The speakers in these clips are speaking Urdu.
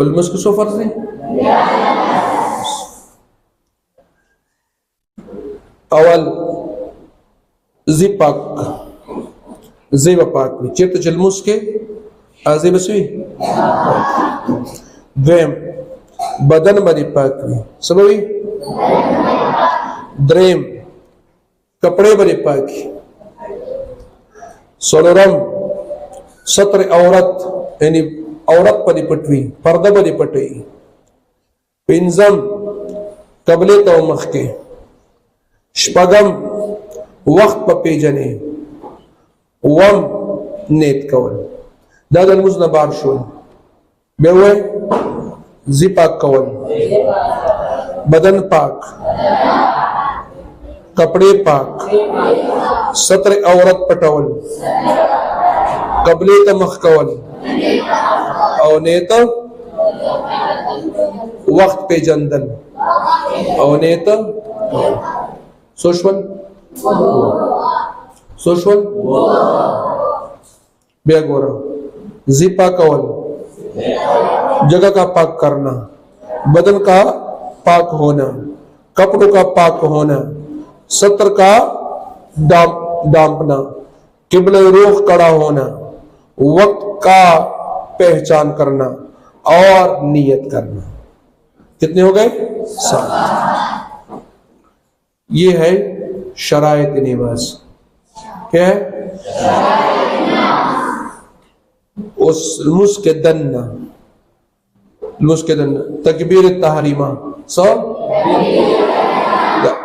والمسك سو فرض ہے. اول زی پاک زی و پاک وی چیرته چې لمونځ کې ازی بسوي. دویم بدن باندې پاک وي سبوي. دریم کپڑے باندې پاکي. څلورم ستر عورت یعنی عورت باندې پټوي پرده باندې پټوي. پنځم قبله ته مخ کې. شپږم وخت په پیژنې. اوم نیت کول. دا د لمونځ نه بار شو. بیا وایي زی پاک کول، بدن پاک، کپڑے پاک، ستر عورت پټول، قبلې ته مخ کول او نیت وخت پیژندل او نیت سوشول بیا ګوره زی پاک کول، جگہ کا پاک کرنا، بدن کا پاک ہونا، کپڑوں کا پاک ہونا، ستر کا ڈانپنا، قبلہ روخ کڑا ہونا، وقت کا پہچان کرنا اور نیت کرنا. کتنے ہو گئے؟ 7. یہ ہے شرائط نماز. کیا ہے؟ اس مسکدن تکبیر تحریمہ سب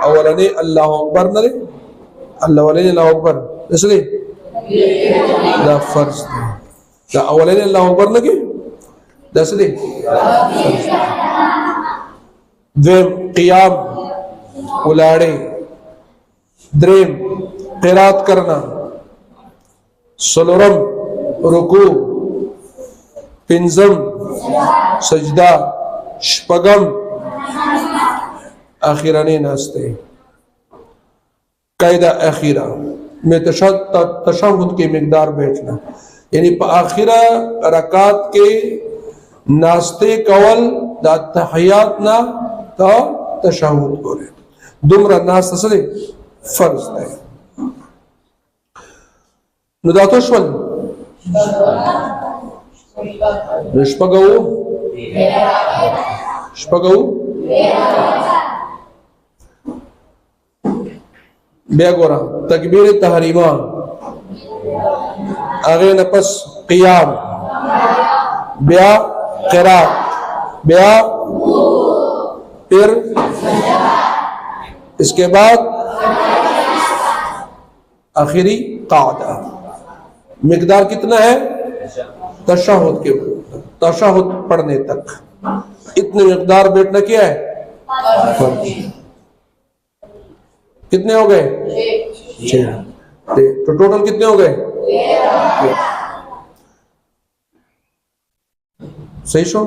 اولنے اللہ اکبر نہ لے اللہ اکبر اس لیے دا فرض دا اولنے اللہ اکبر نہ کی دس لے. دویم قیام الاڑے. دریم قرات کرنا. سلورم رکوع. پنځم سجدہ. شپږم اخیرانی ناستے. قاعدہ اخیرہ میں تشہد کی مقدار بیٹھنا یعنی پا آخرہ رکعت کے ناستے کول دا تحیات نا تا تشہد کو لے دمرا ناست سلے فرض دے. نداتو شول شپږو بیا ګورا تکبیر تحریمہ آگے نپس قیام بیا قرات بیا پھر اس کے بعد آخری قاعدہ. مقدار کتنا ہے؟ تشہد پڑھنے تک اتنے مقدار بیٹھنا کیا ہے؟ کتنے ہو گئے؟ 6. تو ٹوٹل کتنے ہو گئے؟ صحیح شو؟